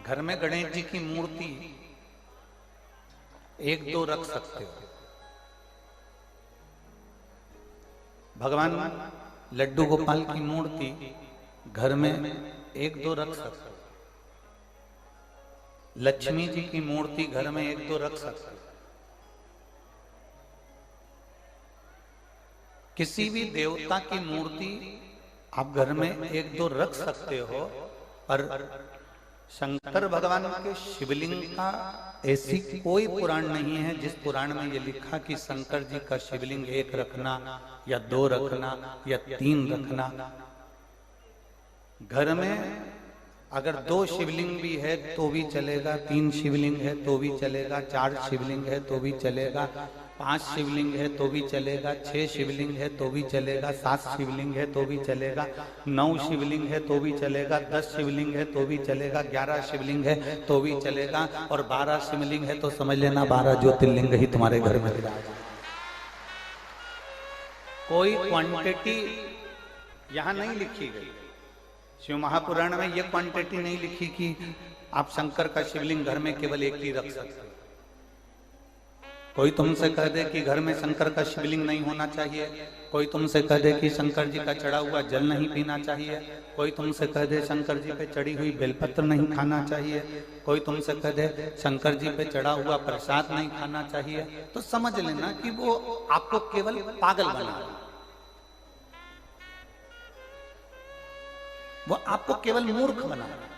घर में गणेश जी की मूर्ति एक दो रख सकते हो। भगवान लड्डू गोपाल की मूर्ति घर में एक दो रख सकते हो। लक्ष्मी जी की मूर्ति घर में एक दो रख सकते हो। किसी भी देवता की मूर्ति आप घर में एक दो रख सकते हो, पर शंकर भगवान के शिवलिंग का ऐसी कोई पुराण नहीं है जिस पुराण में ये लिखा कि शंकर जी का शिवलिंग एक रखना या दो रखना या तीन रखना। घर में अगर दो शिवलिंग भी है तो भी चलेगा, तीन शिवलिंग है तो भी चलेगा, चार शिवलिंग है तो भी चलेगा, पांच शिवलिंग है तो भी चलेगा, छह शिवलिंग है तो भी चलेगा, सात शिवलिंग है तो भी चलेगा, 9 शिवलिंग है तो भी चलेगा, 10 शिवलिंग है तो भी चलेगा, 11 शिवलिंग है तो भी चलेगा, और 12 शिवलिंग है तो समझ लेना 12 ज्योतिर्लिंग ही तुम्हारे घर में विराज। कोई क्वांटिटी यहां नहीं लिखी गई। शिव महापुराण में यह क्वांटिटी नहीं लिखी कि आप शंकर का शिवलिंग घर में केवल एक ही रख सकते। कोई तुमसे कह दे कि घर में शंकर का शिवलिंग नहीं होना चाहिए, कोई तुमसे कह दे कि शंकर जी का चढ़ा हुआ जल नहीं पीना चाहिए, कोई तुमसे कह दे शंकर जी पे चढ़ी हुई बेलपत्र नहीं खाना चाहिए, कोई तुमसे कह दे शंकर जी पे चढ़ा हुआ प्रसाद नहीं खाना चाहिए, तो समझ लेना कि वो आपको केवल पागल बना रहा है, वो आपको केवल मूर्ख बना रहा है।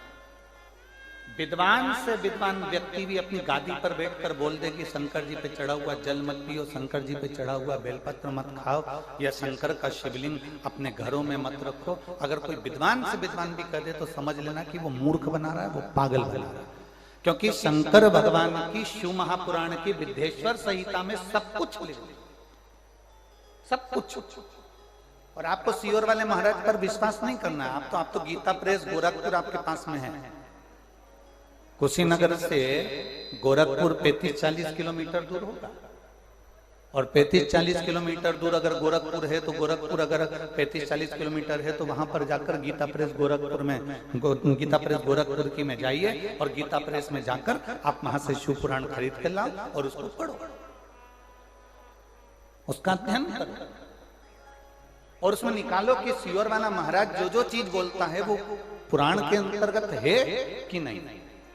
विद्वान से विद्वान व्यक्ति भी अपनी गादी पर बैठकर बोल दे कि शंकर जी पे चढ़ा हुआ जल मत पियो, शंकर जी पे चढ़ा हुआ बेलपत्र मत खाओ, या शंकर का शिवलिंग अपने घरों में मत रखो। अगर कोई विद्वान से विद्वान भी कह दे तो समझ लेना कि वो मूर्ख बना रहा है, वो पागल बना रहा है। क्योंकि शंकर भगवान की शिव महापुराण की विद्येश्वर संहिता में सब कुछ लिखा, सब कुछ। और आपको सीहोर वाले महाराज पर विश्वास नहीं करना है। आप तो गीता प्रेस गोरखपुर आपके पास में है। कुशीनगर से गोरखपुर 35-40 किलोमीटर दूर होगा, और 35-40 किलोमीटर दूर अगर गोरखपुर है तो गोरखपुर अगर 35-40 किलोमीटर है तो वहां पर जाकर गीता प्रेस गोरखपुर में, गीता प्रेस गोरखपुर की में जाइए और गीता प्रेस में जाकर आप वहां से शिव पुराण खरीद के लाओ और उसको पढ़ो, उसका अध्ययन करो, और उसमें निकालो कि सीहोर वाला महाराज जो जो चीज बोलता है वो पुराण के अंतर्गत है कि नहीं।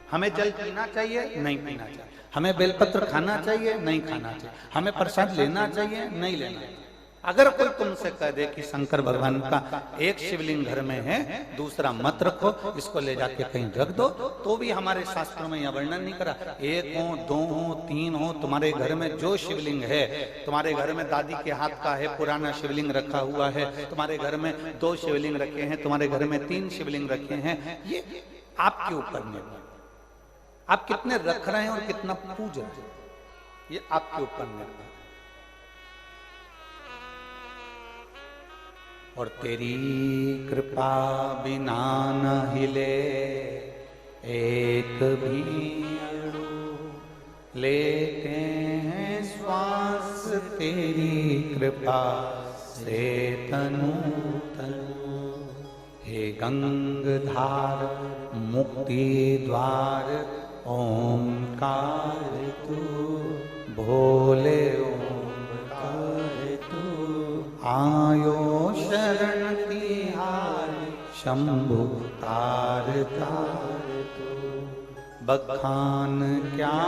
हमें जल पीना चाहिए, नहीं पीना चाहिए, हमें बेलपत्र खाना चाहिए, नहीं खाना चाहिए, हमें प्रसाद लेना चाहिए, नहीं लेना चाहिए। अगर कोई तुमसे कह दे कि शंकर भगवान का एक शिवलिंग घर में है, दूसरा मत रखो, इसको ले जाके कहीं रख दो, तो भी हमारे शास्त्रों में यह वर्णन नहीं करा। एक हो, दो हो, तीन हो, तुम्हारे घर में जो शिवलिंग है, तुम्हारे घर में दादी के हाथ का है पुराना शिवलिंग रखा हुआ है, तुम्हारे घर में 2 शिवलिंग रखे हैं, तुम्हारे घर में 3 शिवलिंग रखे हैं, ये आपके ऊपर निर्भर, आप कितने रख रहे हैं और कितना पूज रहे हैं, ये आपके ऊपर निर्भर। और तेरी कृपा बिना न हिले एक भी अणु, लेते हैं श्वास तेरी कृपा से तनु तनु। हे गंगधार मुक्ति द्वार ओंकार तू, भोले ओंकार तू, आयो शरण तिहारी शंभु तार तार तू। बखान क्या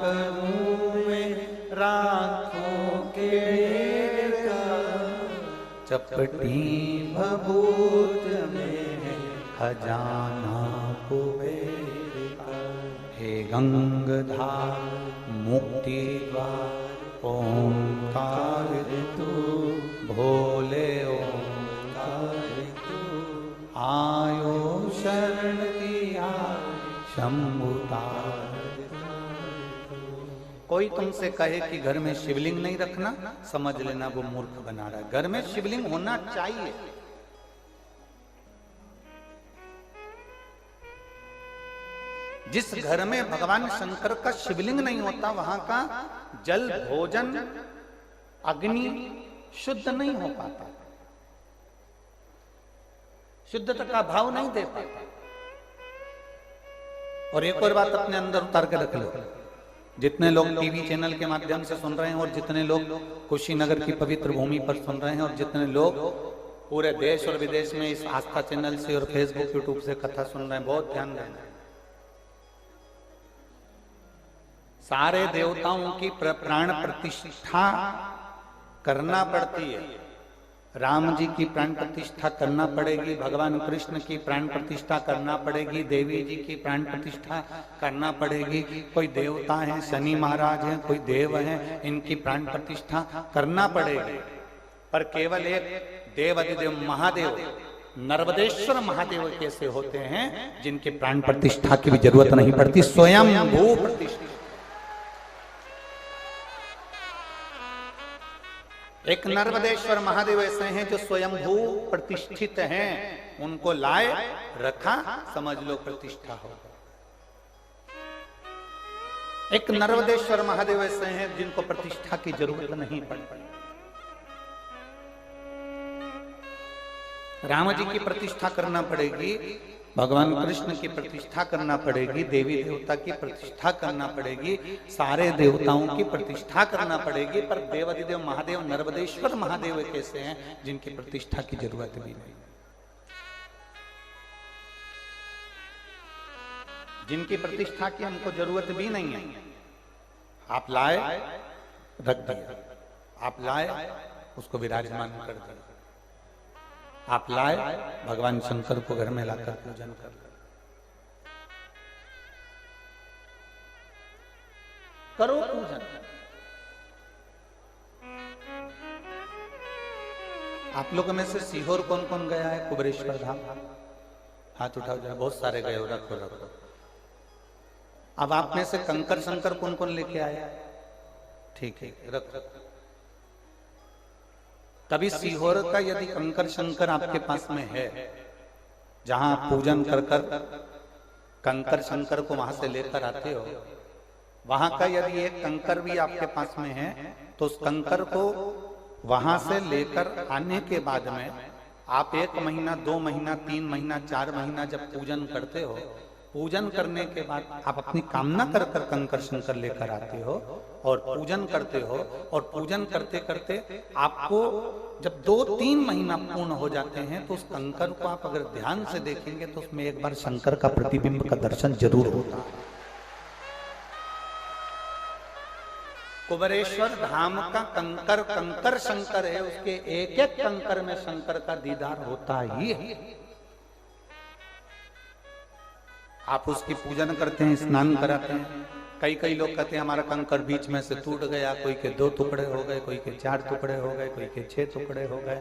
करूं मैं राखों के का, चपटी भभूत में खजाना कुबेर का। हे गंगधार मुक्ति द्वार ओंकार तू, भोले ओंकार तू, आयो शरण तिहारी शंभु तार तार। कोई तुमसे कहे कि घर में शिवलिंग नहीं रखना, समझ लेना वो मूर्ख बना रहा है। घर में शिवलिंग होना चाहिए। जिस घर में भगवान शंकर का शिवलिंग नहीं होता, वहां का जल, भोजन, अग्नि शुद्ध नहीं हो पाता, शुद्धता का भाव नहीं दे पाता। और एक और बात अपने अंदर उतार के रख लो, जितने लोग टीवी चैनल के माध्यम से सुन रहे हैं और जितने लोग कुशीनगर की पवित्र भूमि पर सुन रहे हैं और जितने लोग पूरे देश और विदेश में इस आस्था चैनल से और फेसबुक यूट्यूब से कथा सुन रहे हैं, बहुत ध्यान देना। सारे देवताओं की प्राण प्रतिष्ठा करना पड़ती है। राम जी की प्राण प्रतिष्ठा करना पड़ेगी, भगवान कृष्ण की प्राण प्रतिष्ठा करना पड़ेगी, देवी जी की प्राण प्रतिष्ठा करना पड़ेगी। कोई देवता हैं, शनि महाराज हैं, कोई देव हैं, इनकी प्राण प्रतिष्ठा करना पड़ेगी। पर केवल एक देवाधिदेव महादेव नर्मदेश्वर महादेव कैसे होते हैं जिनके प्राण प्रतिष्ठा की भी जरूरत नहीं पड़ती, स्वयं भू प्रतिष्ठा। एक नर्मदेश्वर महादेव ऐसे हैं जो स्वयंभू प्रतिष्ठित हैं, उनको लाए रखा, समझ लो प्रतिष्ठा हो। एक नर्मदेश्वर महादेव ऐसे हैं जिनको प्रतिष्ठा की जरूरत नहीं पड़ती। राम जी की प्रतिष्ठा करना पड़ेगी, भगवान कृष्ण की प्रतिष्ठा करना पड़ेगी, देवी देवता की प्रतिष्ठा करना पड़ेगी, सारे देवताओं की प्रतिष्ठा करना पड़ेगी। पर देवाधिदेव महादेव नर्मदेश्वर महादेव कैसे हैं जिनकी प्रतिष्ठा की जरूरत भी नहीं, जिनकी प्रतिष्ठा की हमको जरूरत भी नहीं है। आप लाए रख दिया, आप लाए उसको विराजमान कर दिया, आप लाए भगवान शंकर को घर में लाकर पूजन कर करो पूजन। आप लोगों में से सीहोर कौन कौन गया है? कुबेरेश्वर धाम हाथ उठाओ जरा, बहुत सारे गए हो, रखो रखो। अब आप में से कंकर शंकर कौन कौन लेके आया? ठीक है, रखो। कभी सीहोर का यदि कंकर शंकर आपके पास में है, जहां आप पूजन कर कर कंकर शंकर को वहां से लेकर आते हो, वहां का यदि एक कंकर भी आपके पास में है तो उस कंकर को वहां से लेकर आने के बाद में आप 1 महीना 2 महीना 3 महीना 4 महीना जब पूजन करते हो, पूजन करने के बाद आप अपनी कामना कर कर कंकर शंकर लेकर आते हो और पूजन करते हो, और पूजन करते करते आपको जब 2-3 महीना पूर्ण हो जाते हैं तो उस कंकर को आप अगर ध्यान से देखेंगे तो उसमें एक बार शंकर का प्रतिबिंब का दर्शन जरूर होता है। कुबेरेश्वर धाम का कंकर कंकर शंकर है, उसके एक एक कंकर में शंकर का दीदार होता ही है। आप उसकी पूजन करते हैं, स्नान कराते हैं। कई लोग कहते हैं हमारा कंकर बीच में से टूट गया, कोई के 2 टुकड़े हो गए, कोई के 4 टुकड़े हो गए, कोई के 6 टुकड़े हो गए।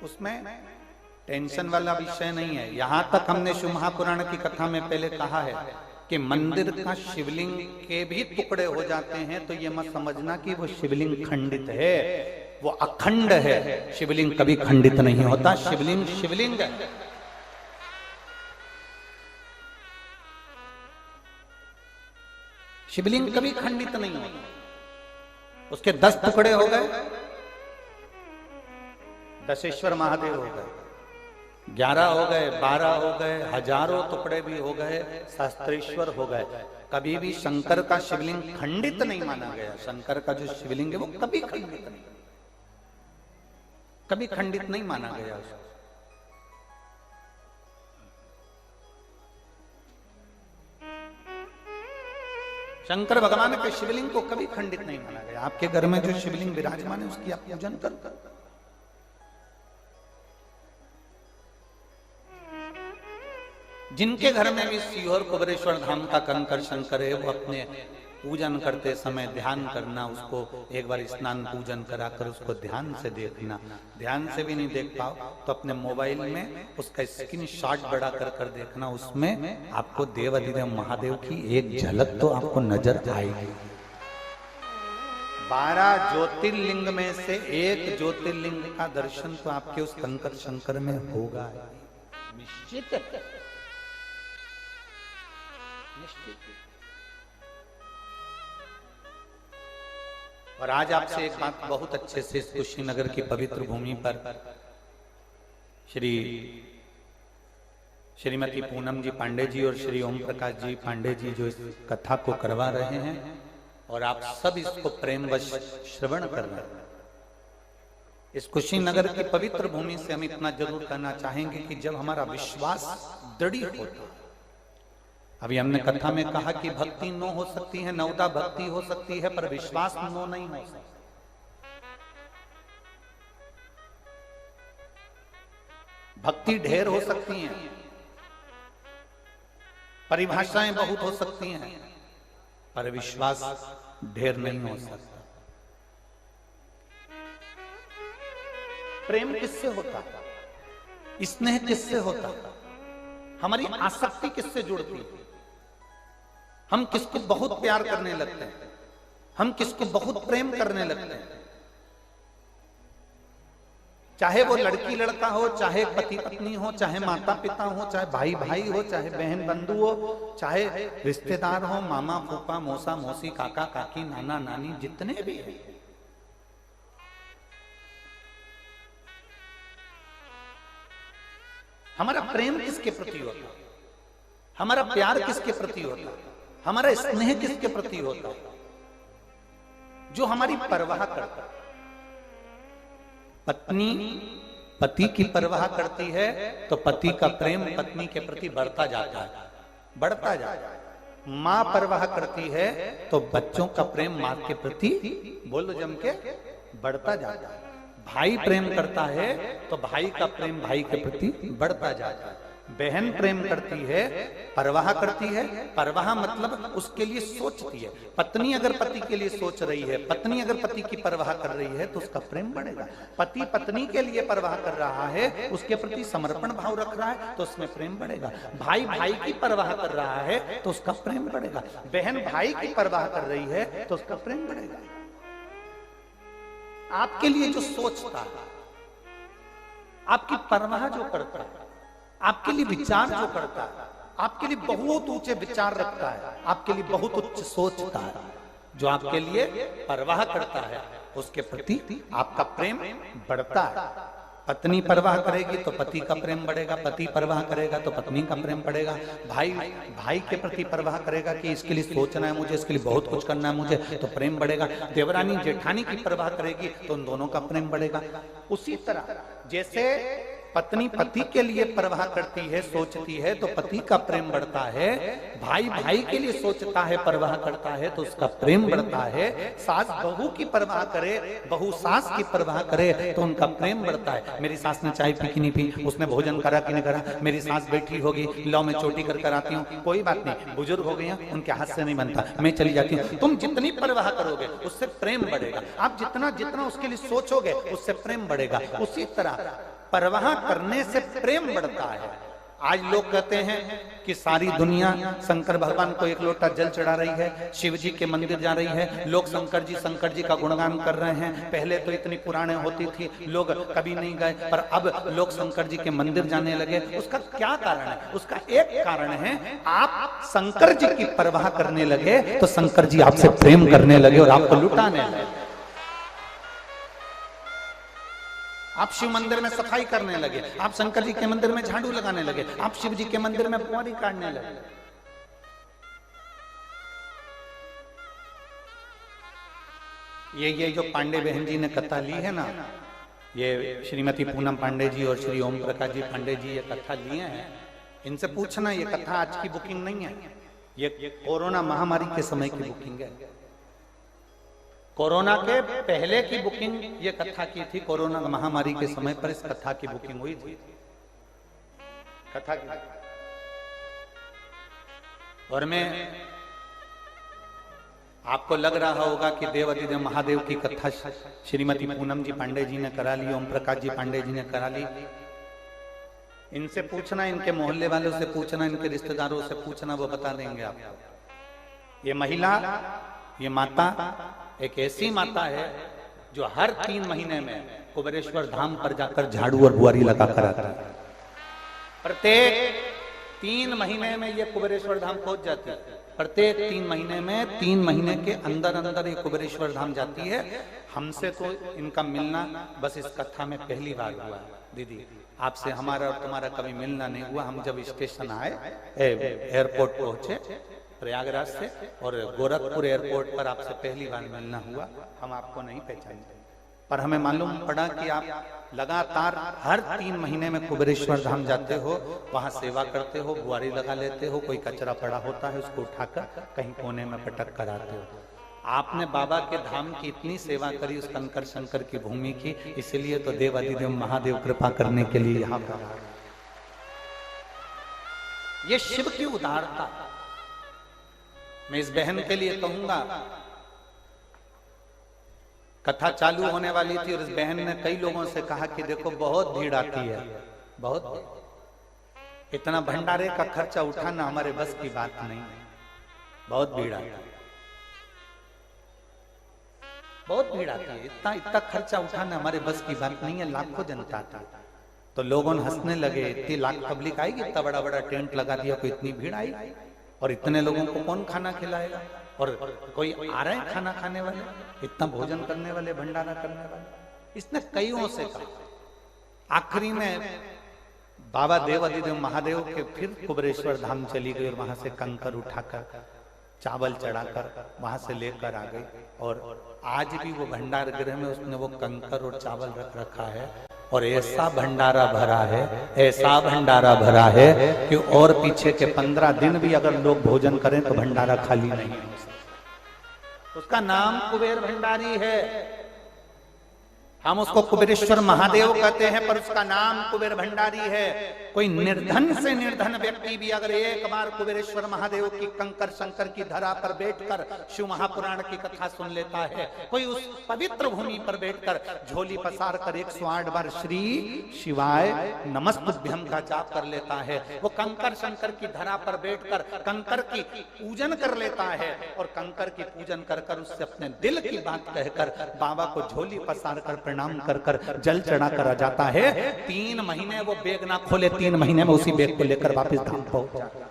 उसमें टेंशन वाला विषय नहीं है। यहां तक हमने शिव महापुराण की कथा में पहले कहा है कि मंदिर का शिवलिंग के भी टुकड़े हो जाते हैं तो ये मत समझना कि वो शिवलिंग खंडित है, वो अखंड है। शिवलिंग कभी खंडित नहीं होता, शिवलिंग शिवलिंग है। शिवलिंग कभी खंडित नहीं होता। उसके 10 टुकड़े हो गए, दशेश्वर महादेव हो गए, 11 हो गए, 12 हो गए, हजारों टुकड़े भी हो गए, शास्त्रेश्वर हो गए। कभी भी शंकर का शिवलिंग खंडित नहीं माना गया। शंकर का जो शिवलिंग है वो कभी खंडित नहीं, कभी खंडित नहीं माना गया उसको। शंकर भगवान के शिवलिंग को कभी खंडित नहीं माना गया। आपके घर में जो शिवलिंग विराजमान है उसकी आप पूजन कर। जिनके घर में भी सीहोर कुबेरेश्वर धाम का कंकर शंकर है, वो अपने पूजन करते समय ध्यान करना, उसको एक बार स्नान पूजन कराकर उसको ध्यान से देखना। ध्यान से भी नहीं देख पाओ तो अपने मोबाइल में उसका स्क्रीनशॉट बड़ा कर देखना। उसमें आपको देवाधिदेव महादेव की एक झलक तो आपको नजर आएगी। 12 ज्योतिर्लिंग में से एक ज्योतिर्लिंग का दर्शन तो आपके उस कंकर शंकर में होगा निश्चित। और आज आपसे एक बात बहुत अच्छे से कुशीनगर की पवित्र भूमि पर श्री श्रीमती पूनम जी पांडे जी और श्री ओम प्रकाश जी पांडे जी जो इस कथा को करवा रहे हैं और आप सब इसको प्रेमवश श्रवण कर रहे हैं। इस कुशीनगर की पवित्र भूमि से हम इतना जरूर कहना चाहेंगे कि जब हमारा विश्वास दृढ़ होता है, अभी हमने कथा में कहा कि भक्ति नो हो सकती है, नवदा भक्ति हो सकती है, पर विश्वास नो नहीं हो सकता। भक्ति ढेर हो सकती है, परिभाषाएं बहुत हो सकती हैं, पर विश्वास ढेर नहीं हो सकता। प्रेम किससे होता है? स्नेह किससे होता है? हमारी आसक्ति किससे जुड़ती है? हम किसको बहुत प्यार करने लगते हैं, हम किसको बहुत प्रेम करने लगते हैं, चाहे वो लड़की लड़का हो, चाहे पति पत्नी हो, चाहे माता पिता हो, चाहे भाई भाई हो, चाहे बहन बंधु हो, चाहे रिश्तेदार हो, मामा फूफा मौसा मौसी काका काकी नाना नानी जितने भी हैं। हमारा प्रेम किसके प्रति होता है? हमारा प्यार किसके प्रति होता है? हमारा स्नेह किसके प्रति होता है? जो हमारी परवाह करता है। पत्नी पति की परवाह करती है तो पति का प्रेम पत्नी के प्रति बढ़ता जाता है, बढ़ता जाता है। माँ परवाह करती है तो बच्चों का प्रेम माँ के प्रति बोलो जम के बढ़ता जाता है। भाई प्रेम करता है तो भाई का प्रेम भाई के प्रति बढ़ता जाता है। बहन प्रेम करती है, परवाह करती है, परवाह मतलब उसके लिए सोचती है। पत्नी अगर पति के लिए सोच रही है, पत्नी अगर पति की परवाह कर रही है तो उसका प्रेम बढ़ेगा। पति पत्नी के लिए परवाह कर रहा है, उसके प्रति समर्पण भाव रख रहा है तो उसमें प्रेम बढ़ेगा। भाई भाई की परवाह कर रहा है तो उसका प्रेम बढ़ेगा। बहन भाई की परवाह कर रही है तो उसका प्रेम बढ़ेगा। आपके लिए जो सोचता है, आपकी परवाह जो करता है, आपके लिए विचार जो करता है, आपके लिए बहुत ऊंचे विचार रखता है, आपके लिए बहुत उच्च सोचता है, जो आपके लिए परवाह करता है, उसके प्रति आपका प्रेम बढ़ता है। पत्नी परवाह करेगी तो पति का प्रेम बढ़ेगा, पति परवाह करेगा तो पत्नी का प्रेम बढ़ेगा। भाई भाई के प्रति परवाह करेगा कि इसके लिए सोचना है मुझे, इसके लिए बहुत कुछ करना है मुझे, तो प्रेम बढ़ेगा। देवरानी जेठानी की परवाह करेगी तो उन दोनों का प्रेम बढ़ेगा। उसी तरह जैसे पत्नी पति के लिए परवाह करती है, सोचती है तो पति का प्रेम बढ़ता है। भाई भाई के लिए सोचता है, परवाह करता है तो उसका प्रेम बढ़ता है। सास बहू की परवाह करे, बहू सास की परवाह करे तो उनका प्रेम बढ़ता है। मेरी सास ने चाय पी कि नहीं पी, उसने भोजन करा कि नहीं करा, मेरी सास बैठी होगी, लो मैं चोटी कर कर आती हूँ, कोई बात नहीं, बुजुर्ग हो गए हैं, उनके हाथ से नहीं बनता, मैं चली जाती हूँ। तुम जितनी परवाह करोगे उससे प्रेम बढ़ेगा। आप जितना जितना उसके लिए सोचोगे उससे प्रेम बढ़ेगा। उसी तरह परवाह करने से प्रेम बढ़ता है। आज लोग कहते हैं कि सारी दुनिया शंकर भगवान को एक लोटा जल चढ़ा रही है, शिव जी के मंदिर जा रही है, लोग शंकर जी का गुणगान कर रहे हैं। पहले तो इतनी पुराने होती थी, लोग कभी नहीं गए, पर अब लोग शंकर जी के मंदिर जाने लगे। उसका क्या कारण है? उसका एक कारण है, आप शंकर जी की परवाह करने लगे तो शंकर जी आपसे प्रेम करने लगे और आपको लुटाने लगे। आप शिव मंदिर में सफाई करने लगे, आप शंकर जी के मंदिर में झाड़ू लगाने लगे, आप शिव जी के मंदिर में पुआरी काटने लगे। ये जो पांडे बहन जी ने कथा ली है ना, ये श्रीमती पूनम पांडे जी और श्री ओम प्रकाश जी पांडे जी ये कथा लिए हैं, इनसे पूछना, ये कथा आज की बुकिंग नहीं है, ये कोरोना महामारी के समय की बुकिंग है। कोरोना के पहले की बुकिंग ये कथा की थी, कोरोना महामारी के समय पर इस कथा की बुकिंग हुई थी, कथा की। और मैं आपको लग रहा होगा कि देवाधिदेव महादेव की कथा श्रीमती पूनम जी पांडे जी ने करा ली, ओम प्रकाश जी पांडे जी ने करा ली। इनसे पूछना, इनके मोहल्ले वालों से पूछना, इनके रिश्तेदारों से पूछना, वो बता देंगे आपको। ये महिला, ये माता एक ऐसी माता है जो हर 3 महीने में कुबेरेश्वर धाम पर जाकर झाड़ू और बुआरी लगाकर आता है। प्रत्येक 3 महीने में ये कुबेरेश्वर धाम पहुंच जाती है। प्रत्येक 3 महीने में 3 महीने के अंदर अंदर ये कुबेरेश्वर धाम जाती है। हमसे तो इनका मिलना बस इस कथा में पहली बार हुआ। दीदी आपसे हमारा और तुम्हारा कभी मिलना नहीं हुआ। हम जब स्टेशन आए, एयरपोर्ट पहुंचे प्रयागराज से, और गोरखपुर एयरपोर्ट पर आपसे पहली बार मिलना हुआ। हम आपको नहीं पहचानते, पर हमें मालूम पड़ा कि आप लगातार हर 3 महीने में कुबेरेश्वर धाम जाते हो, वहां सेवा करते हो, बुआरी लगा लेते हो, कोई कचरा पड़ा होता है उसको उठाकर कहीं कोने में पटक कर आते हो। आपने बाबा के धाम की इतनी सेवा करी, उस कंकर शंकर की भूमि की, इसलिए तो देवादिदेव महादेव कृपा करने के लिए यहाँ पर। ये शिव की उदारता। मैं इस बहन के लिए कहूंगा, कथा चालू होने वाली थी और इस बहन ने कई लोगों से कहा कि देखो बहुत भीड़ आती है, बहुत, इतना भंडारे का खर्चा उठाना हमारे बस की बात नहीं, बहुत भीड़ आती है, बहुत भीड़ आती है, इतना इतना खर्चा उठाना हमारे बस की बात नहीं है, लाखों जनता आती है। तो लोगों ने हंसने लगे, इतनी लाख पब्लिक आएगी, इतना बड़ा बड़ा टेंट लगा दिया, कोई इतनी भीड़ आई, और इतने लोगों को कौन खाना खिलाएगा, और कोई आ रहे हैं खाना खाने वाले, इतना भोजन करने वाले, भंडारा करने वाले। इसने कईयों से कहा। आखिरी में बाबा देवादिदेव महादेव के फिर कुबेरेश्वर धाम चली गई और वहां से कंकर उठाकर चावल चढ़ाकर वहां से लेकर आ गई, और आज भी वो भंडार गृह में उसने वो कंकर और चावल रख रखा है, और ऐसा भंडारा भरा है, ऐसा भंडारा भरा है कि और पीछे के 15 दिन भी अगर लोग भोजन करें तो भंडारा खाली नहीं है। उसका नाम कुबेर भंडारी है। हम उसको कुबेरेश्वर महादेव कहते हैं, पर उसका नाम कुबेर भंडारी है। कोई निर्धन से निर्धन व्यक्ति भी अगर एक बार कुबेरेश्वर महादेव की कंकर शंकर की धरा पर बैठकर शिव महापुराण की कथा सुन लेता है, कोई उस पवित्र भूमि पर बैठकर झोली पसार कर 108 बार श्री शिवाय नमस्तुभ्यम का जाप कर लेता है, वो कंकर शंकर की धरा पर बैठकर कंकर की पूजन कर लेता है, और कंकर की पूजन कर कर उससे अपने दिल की बात कहकर बाबा को झोली पसार कर प्रणाम कर कर जल चढ़ा कर आ जाता है। 3 महीने वो बैग ना खोले, 3 महीने में उसी बैग को लेकर वापस धाम पहुंच जाता।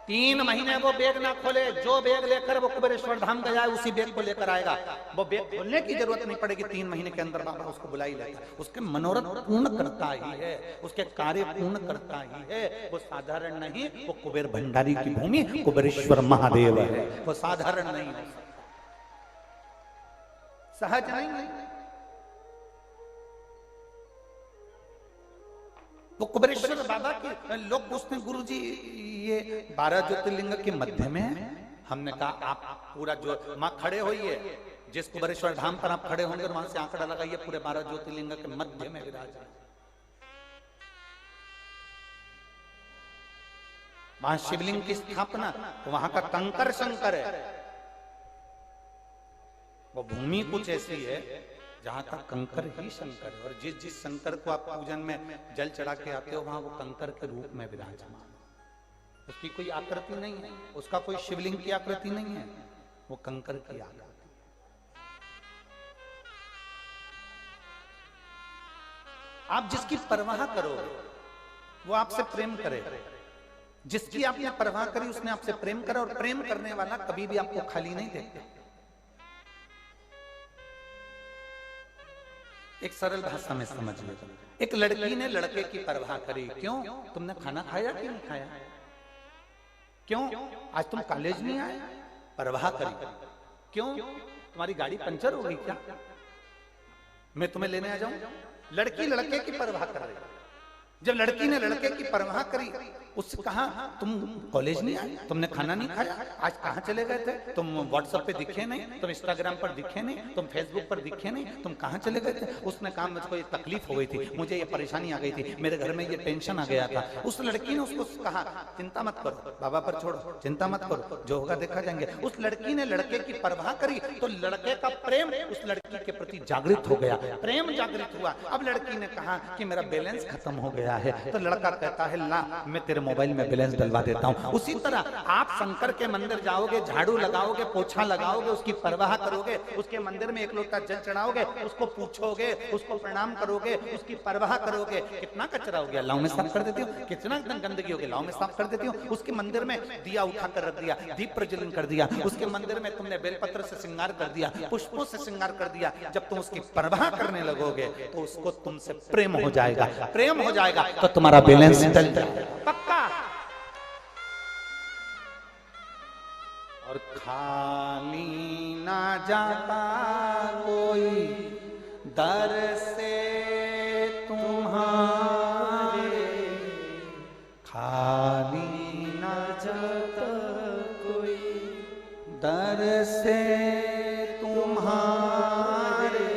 3 महीने वो बैग ना खोले, जो बैग लेकर वो कुबेरेश्वर धाम गया है उसी बैग को लेकर आएगा। वो बैग खोलने की जरूरत नहीं पड़ेगी, 3 महीने के अंदर बाबा उसको बुला ही लेगा। उसके मनोरथ पूर्ण करता ही है, उसके कार्य पूर्ण करता ही है। वो साधारण नहीं, वो कुबेर भंडारी की भूमि कुबेरेश्वर महादेव है, वो साधारण नहीं है, सहज नहीं है। वो कुबेरेश्वर बाबा के लोग पूछते हैं, गुरुजी ये 12 ज्योतिर्लिंग के मध्य में है। हमने कहा आप पूरा जो मां खड़े होइए, जिस कुबेरेश्वर धाम पर आप खड़े होंगे वहां से आंकड़ा लगाइए, पूरे 12 ज्योतिर्लिंग के मध्य में विराज है। वहां शिवलिंग की स्थापना, तो वहां का कंकर शंकर है। वो भूमि कुछ ऐसी है जहां तक कंकर ही शंकर है, और जिस जिस शंकर को आप पूजन में जल चढ़ा के आते हो वहां वो कंकर के रूप में विराजमान। उसकी कोई आकृति नहीं है, उसका कोई शिवलिंग की आकृति नहीं है, वो कंकर की आकृति। आप जिसकी परवाह करोगे वो आपसे प्रेम करे, जिसकी आपने परवाह करी उसने आपसे प्रेम करा, और प्रेम करने वाला कभी भी आपको खाली नहीं देता। एक सरल भाषा में समझ लो, एक लड़की ने लड़के की परवाह करी, क्यों? तुमने खाना खाया कि नहीं खाया? क्यों? आज तुम कॉलेज नहीं आए? परवाह करी। क्यों? तुम्हारी गाड़ी पंचर हो गई क्या? मैं तुम्हें लेने आ जाऊं? लड़की लड़के की परवाह कर रही। जब लड़की ने लड़के की परवाह करी, उससे कहा तुम कॉलेज नहीं आए, तुमने खाना नहीं खाया, आज कहाँ चले गए थे? तुम व्हाट्सएप पे दिखे नहीं, तुम इंस्टाग्राम पर दिखे नहीं, तुम फेसबुक पर दिखे नहीं, तुम कहाँ चले गए थे? उसने कहा मुझको ये तकलीफ हो गई थी, मुझे ये परेशानी आ गई थी, मेरे घर में ये टेंशन आ गया था। उस लड़की ने उसको कहा चिंता मत करो, बाबा पर छोड़ो, चिंता मत करो, जो होगा देखा जाएंगे। उस लड़की ने लड़के की परवाह करी, तो लड़के का प्रेम उस लड़की के प्रति जागृत हो गया, प्रेम जागृत हुआ। अब लड़की ने कहा कि मेरा बैलेंस खत्म हो गया गया है। तो लड़का कहता है ला मैं तेरे मोबाइल में बैलेंस डलवा देता हूँ। उसी तरह आप शंकर के मंदिर जाओगे, झाड़ू लगाओगे, पोछा लगाओगे, उसकी परवाह करोगे, उसके मंदिर में एक लोटा जल चढ़ाओगे, उसको पूछोगे, उसको प्रणाम करोगे, उसकी परवाह करोगे। कितना कचरा हो गया, लाओ में साफ कर देती हूँ। कितना गंदगी हो गई, लाओ में साफ कर देती हूँ। उसके मंदिर में दिया उठाकर रख दिया, दीप प्रज्वलन कर दिया, उसके मंदिर में तुमने बेलपत्र से श्रृंगार कर दिया, पुष्पों से श्रृंगार कर दिया। जब तुम उसकी परवाह करने लगोगे तो उसको तुमसे प्रेम हो जाएगा। प्रेम हो जाएगा तो तुम्हारा बैलेंस डल जाएगा, पक्का। और खाली ना जाता कोई दर से तुम्हारे, खाली ना जाता कोई दर से तुम्हारे,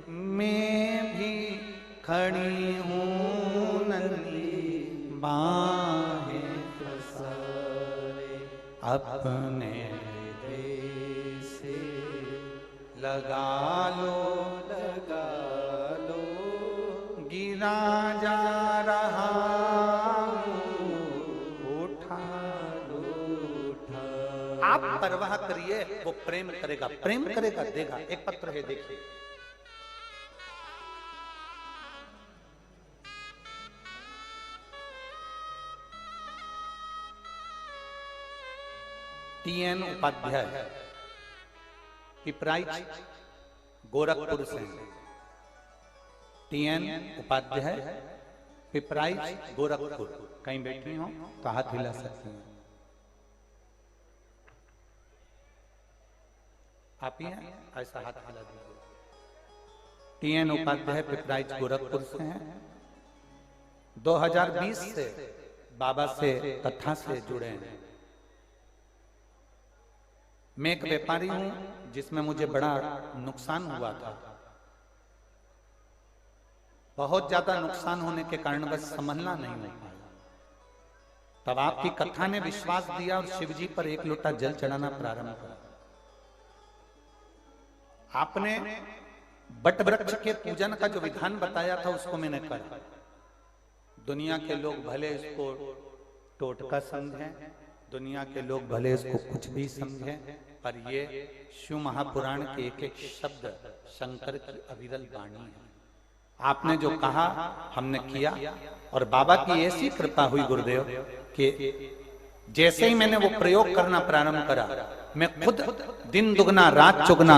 मैं भी खड़ी हूँ नंदी बाहें पसारे, अपने हृदय से लगा लो गिरा जा रहा आप परवाह करिए, वो प्रेम करेगा, प्रेम करेगा, देगा। एक पत्र है, देखिए। TN उपाध्याय, पिपराइच, गोरखपुर से। TN उपाध्याय, पिपराइच, गोरखपुर। कहीं बैठी हो तो हाथ हिला सकती हैं। आप ही हैं, ऐसा हाथ हिला दीजिए। TN उपाध्याय, पिपराइच, गोरखपुर से हैं। 2020 से बाबा से कथा से जुड़े हैं। मैं एक व्यापारी हूं जिसमें मुझे बड़ा नुकसान हुआ था। बहुत ज्यादा नुकसान होने के कारण बस संभलना नहीं हो पाया। तब आपकी कथा ने विश्वास दिया और शिव जी पर एक लोटा जल चढ़ाना प्रारंभ किया। आपने बट वृक्ष के पूजन का जो विधान बताया था उसको मैंने करा। दुनिया के लोग भले इसको टोटका समझें, दुनिया के लोग भले इसको कुछ भी समझें, पर ये शिव महापुराण के एक एक शब्द शंकर की अविरल वाणी है। आपने जो कहा हमने किया, और बाबा की ऐसी कृपा हुई गुरुदेव कि जैसे ही मैंने वो प्रयोग करना प्रारंभ करा, मैं खुद दिन दुगना रात चुगना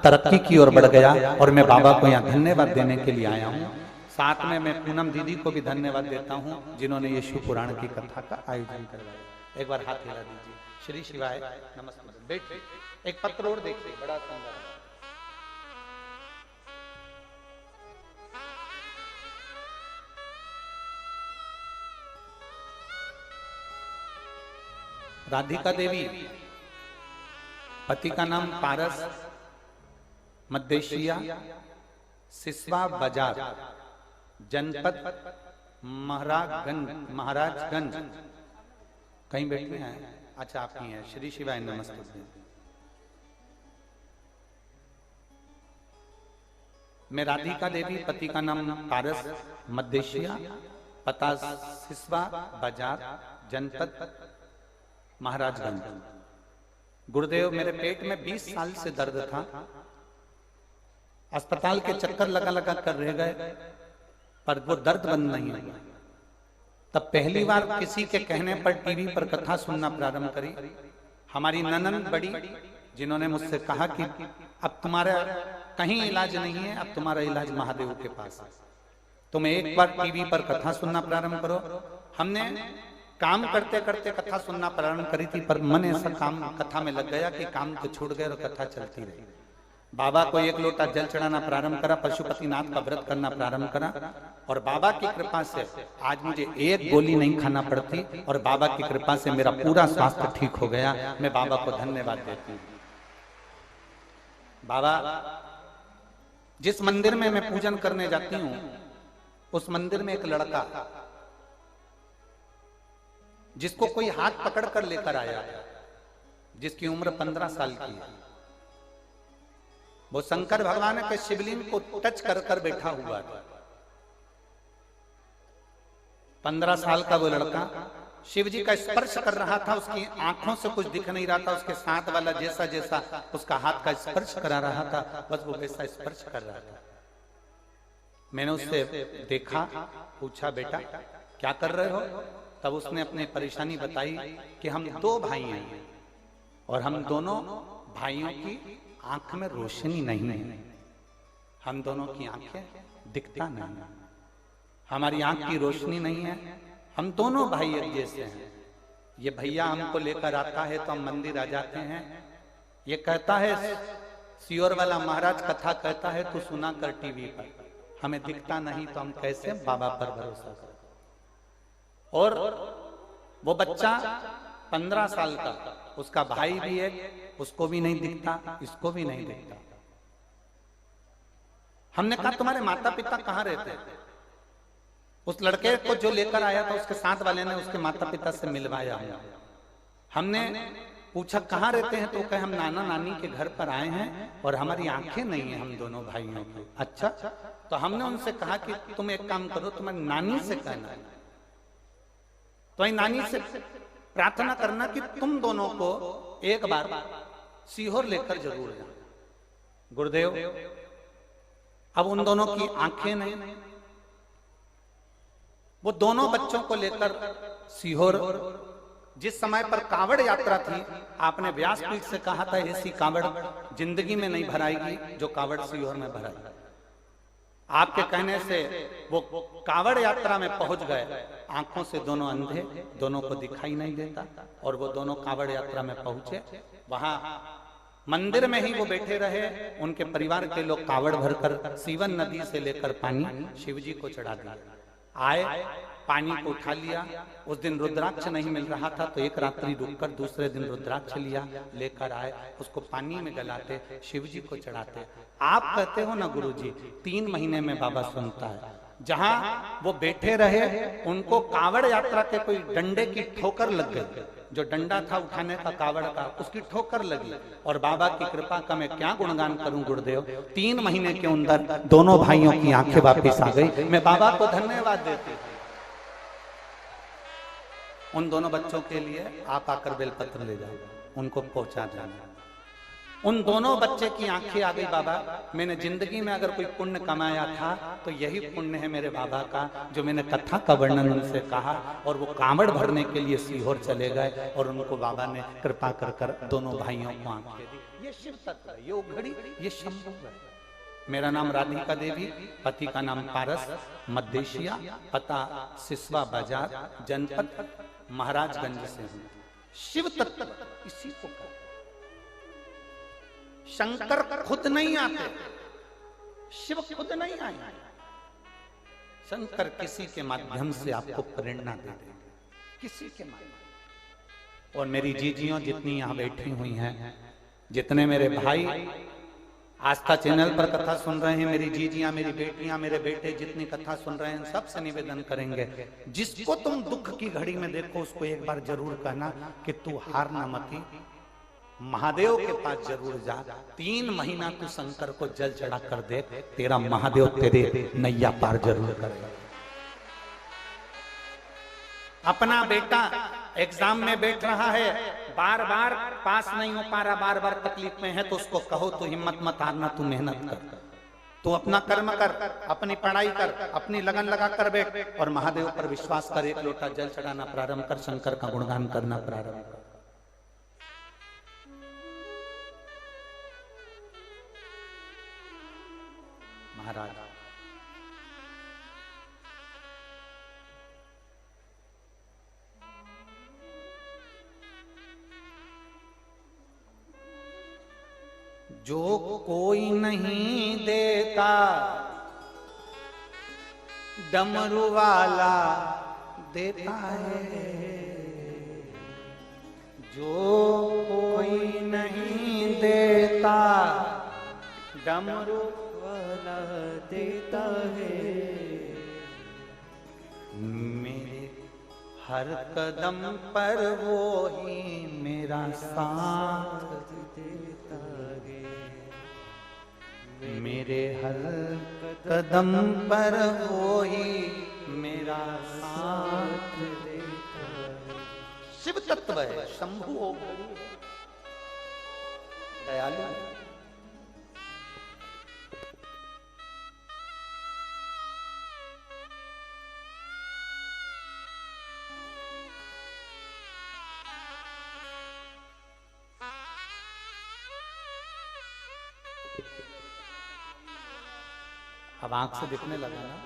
तरक्की की ओर बढ़ गया। और मैं बाबा को यहाँ धन्यवाद देने के लिए आया हूँ। साथ में मैं पूनम दीदी को भी धन्यवाद देता हूँ जिन्होंने ये शिव पुराण की कथा का आयोजन करवाया। एक बार हाथ हिला दीजिए। श्री शिवाय नमस्ते। बैठ। एक पत्र और देखिए, बड़ा सुंदर है। राधिका देवी, पति का नाम पारस, मध्य सिसवा बाजार, जनपद महाराजगंज। कहीं बैठे हैं? अच्छा, आप ही हैं। श्री शिवाय नमस्ते। मैं राधिका देवी, पति का नाम पारस, मध्य पता सिसवा बाजार, जनपद महाराजगंज। गुरुदेव, मेरे पेट में 20 साल से दर्द था। अस्पताल के चक्कर लगा लगा कर रह गए, पर वो दर्द बंद नहीं हुआ। तब पहली बार किसी के कहने पर टीवी पर कथा सुनना प्रारंभ करी। हमारी ननंद बड़ी, जिन्होंने मुझसे कहा कि अब तुम्हारा कहीं इलाज नहीं है, अब तुम्हारा इलाज महादेव के पास है, तुम एक बार टीवी पर कथा सुनना प्रारंभ करो। हमने काम करते करते कथा सुनना प्रारंभ करी थी, पर मन ऐसा काम कथा में लग गया कि काम तो छूट गए और कथा चलती रही। बाबा को एक लोटा जल चढ़ाना प्रारंभ करा, पशुपतिनाथ का व्रत करना प्रारंभ करा, और बाबा की कृपा से आज मुझे एक गोली नहीं खाना पड़ती, और बाबा की कृपा से मेरा पूरा स्वास्थ्य ठीक हो गया। मैं बाबा को धन्यवाद देती हूँ। बाबा, जिस मंदिर में मैं पूजन करने जाती हूँ, उस मंदिर में एक लड़का, जिसको कोई हाथ पकड़ कर लेकर आया, जिसकी उम्र 15 साल की है, वो शंकर भगवान के शिवलिंग को टच कर कर बैठा हुआ था। 15 साल का वो लड़का शिव जी का स्पर्श कर रहा था, उसकी आंखों से कुछ दिख नहीं रहा था, उसके साथ वाला जैसा जैसा उसका हाथ का स्पर्श करा रहा था, बस वो वैसा स्पर्श कर रहा था। मैंने उससे देखा, पूछा बेटा क्या कर रहे हो? तब उसने अपनी परेशानी बताई कि हम 2 भाई हैं और हम दोनों भाइयों की आंख में रोशनी नहीं है, हम दोनों की आंखें दिखता नहीं, हमारी आंख की रोशनी नहीं है, हम दोनों भाई एक जैसे हैं। ये भैया हमको लेकर आता है तो हम मंदिर आ जाते हैं, ये कहता है सियोर वाला महाराज कथा कहता है तू सुना कर टीवी पर, हमें दिखता नहीं तो हम कैसे बाबा पर भरोसा करें। और वो बच्चा 15 साल का, उसका भाई भी है, उसको भी नहीं दिखता, इसको भी नहीं दिखता। हमने कहा तुम्हारे माता पिता कहाँ रहते हैं? उस लड़के को जो लेकर आया था उसके साथ वाले ने उसके माता पिता से मिलवाया। हमने पूछा कहाँ रहते हैं? तो कहे हम नाना नानी के घर पर आए हैं और हमारी आंखें नहीं है हम दोनों भाइयों की। अच्छा, तो हमने उनसे कहा कि तुम एक काम करो, तुम्हारी नानी से कहना, तो नानी से प्रार्थना करना कि तुम दोनों को एक बार सीहोर लेकर जरूर जाओ। गुरुदेव, अब उन दोनों की आंखें नहीं, वो दोनों बच्चों को लेकर सीहोर, जिस समय पर कावड़ यात्रा थी, आपने व्यासपीठ से कहा था ऐसी कावड़ जिंदगी में नहीं भराएगी जो कावड़ सीहोर में भराई। आपके कहने से वो कावड़ यात्रा में पहुंच गए, आंखों से दोनों अंधे, दोनों को दिखाई नहीं देता, और वो दोनों कावड़ यात्रा में पहुंचे। वहां मंदिर में ही वो बैठे रहे, उनके परिवार के लोग कावड़ भरकर सीवन नदी से लेकर पानी शिव जी को चढ़ा दिया। आए, पानी को उठा लिया। उस दिन रुद्राक्ष नहीं मिल रहा था तो एक रात्रि रुककर दूसरे दिन रुद्राक्ष लिया, लेकर आए, उसको पानी में गलाते, शिव जी को चढ़ाते। आप कहते हो ना गुरुजी, 3 महीने में बाबा सुनता है। जहां वो बैठे रहे, उनको कावड़ यात्रा के कोई डंडे की ठोकर लग गई, जो डंडा था उठाने का कावड़ का, उसकी ठोकर लगी, और बाबा की कृपा का मैं क्या गुणगान करूं गुरुदेव। 3 महीने के अंदर दोनों भाइयों की आंखें वापस आ गई। मैं बाबा को धन्यवाद देती। उन दोनों बच्चों के लिए आप आकर बेलपत्र ले जाओ, उनको पहुंचा जाना। उन दोनों बच्चे की आंखें आ गई। बाबा, मैंने जिंदगी में अगर कोई पुण्य कमाया था तो यही पुण्य है मेरे बाबा का, जो मैंने कथा का वर्णन उनसे कहा, और वो कांवड़ भरने के लिए सीहोर चले गए, और उनको बाबा ने कृपा कर कर दोनों भाइयों को आंखें दी। ये शिव तत्व है, ये उघड़ी, ये शंभु है। मेरा नाम राधिका देवी, पति का नाम पारस, मध्य, पता सिसवा बाजार, जनपद महाराजगंज से हूं। शिव तत्व इसी को कहते। शंकर खुद नहीं आते, शिव खुद नहीं आए, शंकर किसी के माध्यम से आपको प्रेरणा देते, किसी के माध्यम। और मेरी जीजियों जितनी यहां बैठी हुई हैं, जितने मेरे भाई आस्था चैनल पर कथा सुन रहे हैं, मेरी जीजियां, मेरी बेटियां, मेरे बेटे जितनी कथा सुन रहे हैं, सबसे निवेदन करेंगे, जिसको तुम दुख की घड़ी में देखो उसको एक बार जरूर कहना कि तू हार ना मती, महादेव के पास जरूर जा। 3 महीना तू शंकर को जल चढ़ा कर दे, तेरा महादेव तेरे नैया पार जरूर करेगा। अपना बेटा एग्जाम में बैठ रहा है, बार बार पास नहीं हो पा रहा, बार बार तकलीफ में है, तो उसको कहो तू हिम्मत मत हारना, तू मेहनत कर, तू अपना कर्म कर, अपनी पढ़ाई कर, अपनी लगन लगा कर बैठ, और महादेव पर विश्वास कर, 1 लोटा जल चढ़ाना प्रारंभ कर, शंकर का गुणगान करना प्रारंभ कर। महाराज, जो कोई नहीं देता डमरू वाला देता है, जो कोई नहीं देता डमरू वाला देता है, मेरे हर कदम पर वो ही मेरा साथ देता है, मेरे हर कदम पर वो ही मेरा साथ देता है। शिव तत्व है, शंभु हो, दयालु है। अब आंख से दिखने लगा ना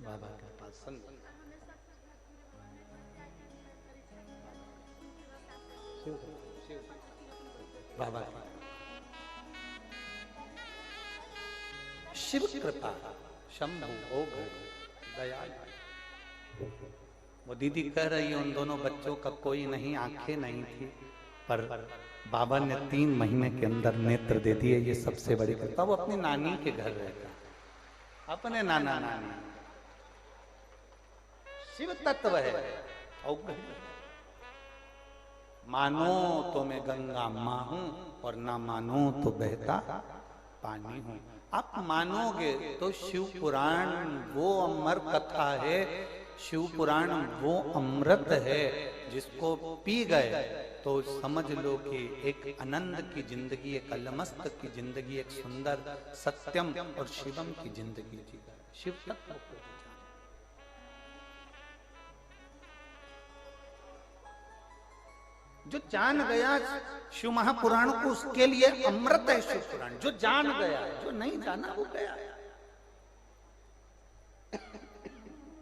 बाबा के पास। बाबा शिव कृपा, शंभु हो दयालु। वो दीदी कह रही है उन दोनों बच्चों का कोई नहीं, आंखें नहीं थी, पर बाबा ने 3 महीने के अंदर नेत्र दे दिए। ये सबसे बड़ी कृपा। वो अपनी नानी के घर रहता, अपने नाना नानी। शिव तत्व है। मानो तो मैं गंगा मां हूं और ना मानो तो बहता पानी हूं। आप मानोगे तो शिव पुराण वो अमर कथा है, शिव पुराण वो अमृत है जिसको पी गए तो समझ लो कि एक आनंद की जिंदगी, एक अलमस्त की जिंदगी, एक सुंदर सत्यम और शिवम की जिंदगी जी गए। शिव तत्व को जो जान गया शिव महापुराण को, उसके लिए अमृत है शिव पुराण। जो जान गया, जो नहीं जाना वो गया,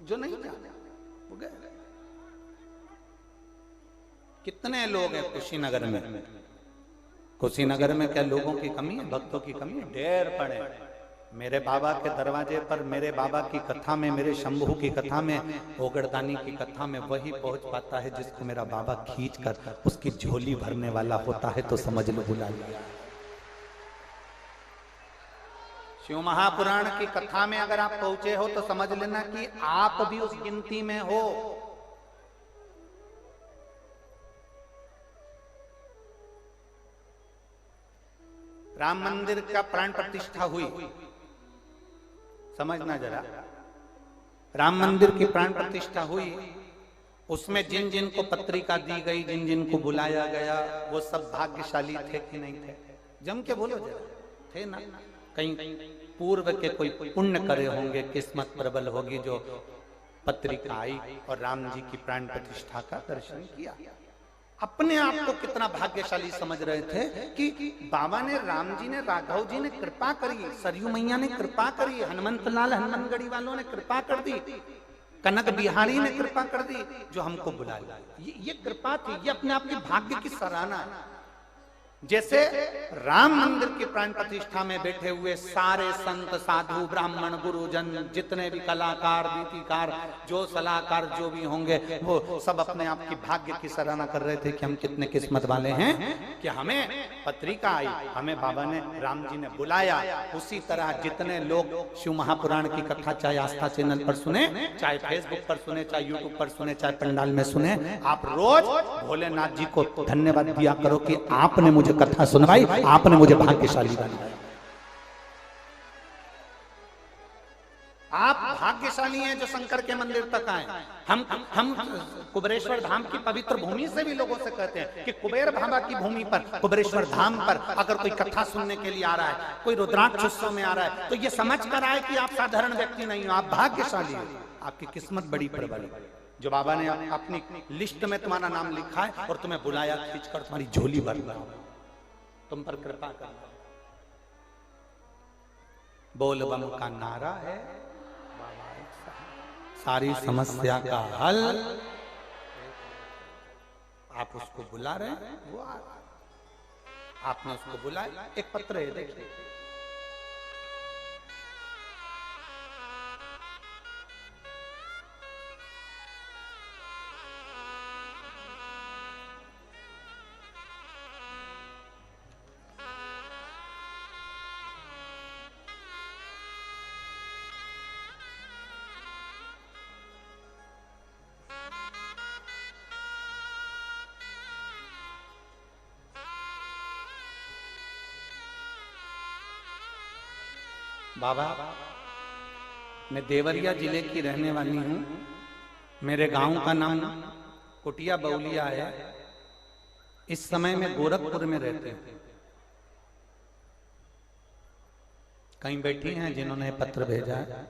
जो नहीं जाना वो गया। कितने लोग हैं कुशीनगर में? कुशीनगर में क्या लोगों की कमी है, भक्तों की कमी है? ढेर पड़े। मेरे बाबा के दरवाजे पर, मेरे बाबा की कथा में, मेरे शंभू की कथा में, ओगड़दानी की कथा में वही पहुंच पाता है जिसको मेरा बाबा खींच कर उसकी झोली भरने वाला होता है। तो समझ लो बुला लिया। शिव महापुराण की कथा में अगर आप पहुंचे हो तो समझ लेना कि आप भी उस गिनती में हो। राम मंदिर का प्राण प्रतिष्ठा हुई, समझना जरा। राम मंदिर की प्राण प्रतिष्ठा हुई, उसमें जिन जिन को पत्रिका दी गई, जिन जिन को बुलाया गया, वो सब भाग्यशाली थे कि नहीं थे? जम के बोलो जरा, थे ना? कहीं पूर्व के कोई पुण्य करे होंगे, किस्मत प्रबल होगी जो पत्रिका आई और राम जी की प्राण प्रतिष्ठा का दर्शन किया। अपने आप को कितना भाग्यशाली समझ रहे थे कि बाबा ने, राम जी ने, राघव जी ने कृपा करी, सरयू मैया ने कृपा करी, हनुमंत लाल हनुमानगढ़ी वालों ने कृपा कर दी, कनक बिहारी ने कृपा कर दी, जो हमको बुला लिया। ये कृपा थी, ये अपने आप के भाग्य की सराहना है। जैसे राम मंदिर की प्राण प्रतिष्ठा में बैठे हुए सारे संत साधु ब्राह्मण गुरुजन, जितने भी कलाकार गीतिकार, जो सलाहकार जो भी होंगे, वो सब अपने आप की भाग्य की सराहना कर रहे थे कि हम कितने किस्मत वाले हैं कि हमें पत्रिका आई, हमें बाबा ने, राम जी ने बुलाया। उसी तरह जितने लोग शिव महापुराण की कथा चाहे आस्था चैनल पर सुने, चाहे फेसबुक पर सुने, चाहे यूट्यूब पर सुने, चाहे पंडाल में सुने, आप रोज भोलेनाथ जी को धन्यवाद दिया करो कि आपने मुझे कथा सुनवाई, आपने मुझे भाग्यशाली बनाया। आप भाग्यशाली हैं जो शंकर के मंदिर तक आए। हम कुबेरेश्वर धाम की पवित्र भूमि से भी लोगों से कहते हैं कि कुबेर बाबा की भूमि पर, कुबेरेश्वर धाम पर अगर कोई कथा सुनने के लिए आ रहा है, कोई रुद्राक्ष उत्सव में आ रहा है, तो ये समझ कर आए कि आप साधारण व्यक्ति नहीं हो, आप भाग्यशाली हो, आपकी किस्मत बड़ी प्रबल है जो बाबा ने अपनी लिस्ट में तुम्हारा नाम लिखा है और तुम्हें बुलाया, खींचकर तुम्हारी झोली भर ला, तुम पर कृपा कर। बोल बम का नारा है सारी समस्या का हल। आप उसको बुला रहे हैं, वो आ रहा है। आपने उसको बुलाया। एक पत्र है, देखिए। बाबा मैं देवरिया जिले की रहने वाली हूँ। मेरे गांव का नाम कुटिया बउलिया है। इस समय मैं गोरखपुर में रहती हूँ। कहीं बैठी हैं जिन्होंने पत्र भेजा है,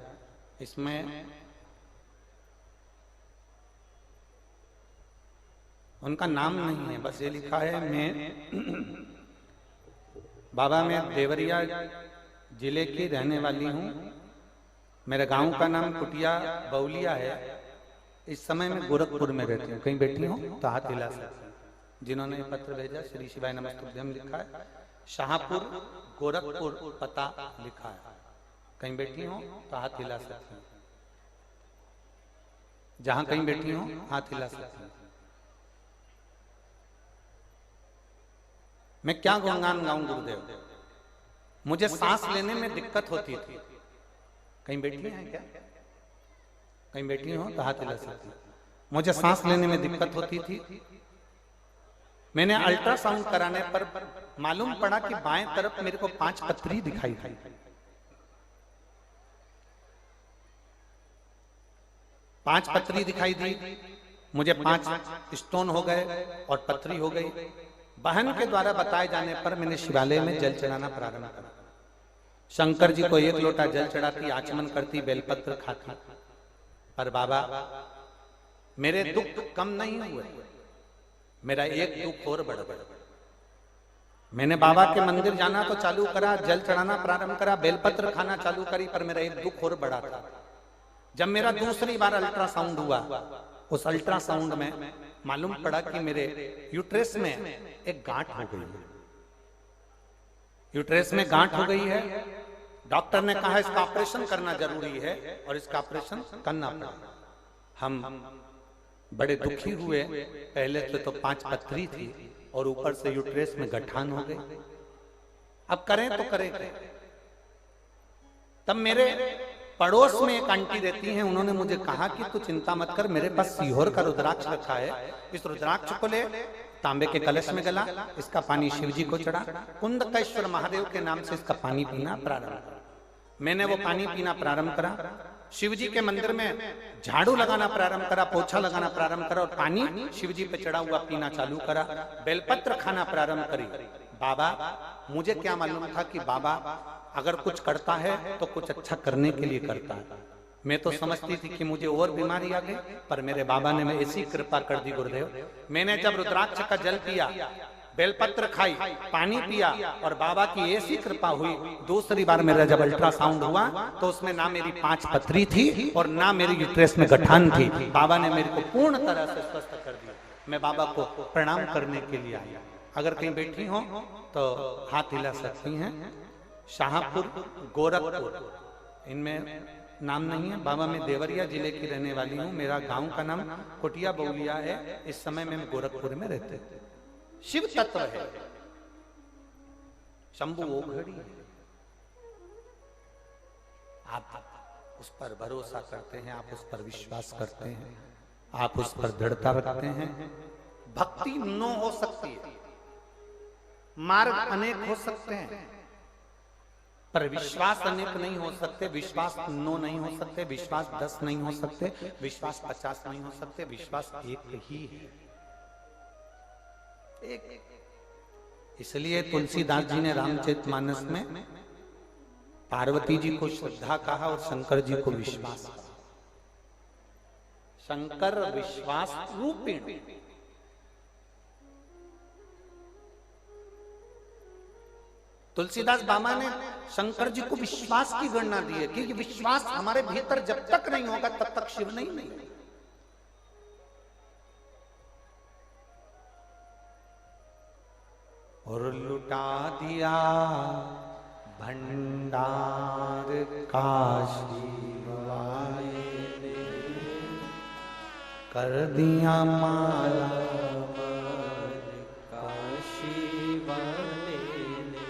इसमें उनका नाम नहीं है, बस ये लिखा है मैं बाबा मैं देवरिया जिले की रहने वाली हूँ। मेरे गांव का नाम कुटिया बउलिया है। इस समय मैं गोरखपुर में रहती हूँ। कहीं बैठी हूँ तो हाथ हिला सकते हैं। जिन्होंने पत्र भेजा श्री शिवाय नमस्तुभ्यम लिखा है, शाहपुर गोरखपुर पता लिखा है। कहीं बैठी हूँ तो हाथ हिला सकते हैं। जहां कहीं बैठी हूँ हाथ हिला सकते हैं। मैं क्या गुणगान गाऊं गुरुदेव, मुझे सांस लेने में दिक्कत होती थी। कहीं बैठी हैं क्या? कहीं बैठी हो तो हाथ हिला सकती। मुझे सांस लेने में दिक्कत होती थी। मैंने अल्ट्रासाउंड कराने पर मालूम पड़ा कि बाएं तरफ मेरे को 5 पथरी दिखाई थी। पांच पथरी दिखाई दी। मुझे 5 स्टोन हो गए और पथरी हो गई। बहन के द्वारा बताए जाने पर मैंने शिवालय में जल चढ़ाना प्रारंभ करा। शंकर जी को 1 लोटा जल चढ़ाती, आचमन करती, बेलपत्र खाती। पर बाबा मेरे दुख कम नहीं हुए, मेरा एक दुख और बढ़ गया। मैंने बाबा के मंदिर जाना तो चालू करा, जल चढ़ाना प्रारंभ करा, बेलपत्र खाना चालू करी, पर मेरा एक दुख और बढ़ा था। जब मेरा दूसरी बार अल्ट्रासाउंड हुआ, उस अल्ट्रासाउंड में मालूम पड़ा कि मेरे यूट्रेस में एक गांठ हो गई है। यूट्रेस में गांठ हो गई है। डॉक्टर ने कहा इसका ऑपरेशन करना जरूरी है और इसका ऑपरेशन करना पड़ा। हम बड़े दुखी हुए। पहले से तो 5 पथरी थी और ऊपर से यूट्रेस में गठान हो गई। अब करें तो करें क्या? तब मेरे पड़ोस में एक आंटी रहती हैं, उन्होंने मुझे कहा कि तू चिंता मत कर, मेरे पास सीहोर का रुद्राक्ष रखा है, इस रुद्राक्ष को ले, तांबे के कलश में गला, इसका पानी शिव जी को चढ़ा, कुंदकेश्वर महादेव के नाम से इसका पानी पीना प्रारंभ करा। मैंने वो पानी पीना प्रारंभ करा। शिव जी के मंदिर में झाड़ू लगाना प्रारंभ करा, पोछा लगाना प्रारंभ करा और पानी शिव जी पे चढ़ा हुआ पीना चालू करा। बेलपत्र खाना प्रारंभ करी। बाबा, मुझे क्या मालूम था कि बाबा अगर कुछ करता है तो कुछ अच्छा करने के लिए करता है। मैं तो समझती थी कि मुझे और बीमारी आ गई, पर मेरे बाबा ने ऐसी कृपा कर दी गुरुदेव। मैंने जब रुद्राक्ष का जल पिया, बेलपत्र खाई, पानी पिया और बाबा की ऐसी कृपा हुई, दूसरी बार मेरा जब अल्ट्रासाउंड हुआ तो उसमें ना मेरी 5 पथरी थी और ना मेरी यूट्रेस में गठान थी। बाबा ने मेरे को पूर्ण तरह से स्वस्थ कर दिया। मैं बाबा को प्रणाम करने के लिए आया। अगर कहीं बैठी हो तो हाथ हिला सकती हैं। शाहपुर गोरखपुर, इनमें नाम नहीं है। बाबा मैं देवरिया जिले की रहने वाली हूँ। मेरा गांव का नाम कुटिया बउलिया है। इस समय में मैं गोरखपुर में रहते थे। शिव तत्व है, शंभु ओघड़ी है। आप उस पर भरोसा करते हैं, आप उस पर विश्वास करते हैं, आप उस पर दृढ़ता रखते हैं। भक्ति नो हो सकती है, मार्ग अनेक हो सकते हैं, पर विश्वास अनेक नहीं हो सकते। विश्वास 9 नहीं हो सकते, विश्वास 10 नहीं हो सकते, विश्वास 50 नहीं हो सकते। विश्वास एक ही है, एक। इसलिए तुलसीदास जी ने रामचरितमानस में पार्वती जी को श्रद्धा कहा और शंकर जी को विश्वास कहा। शंकर विश्वास रूपिण। तुलसीदास बाबा ने शंकर जी को विश्वास की गणना दी है, क्योंकि विश्वास हमारे भीतर जब तक नहीं होगा तब तक शिव नहीं मिलेगा। और लुटा दिया भंडार काशी वाले ने, कर दिया माला काशी वाले ने,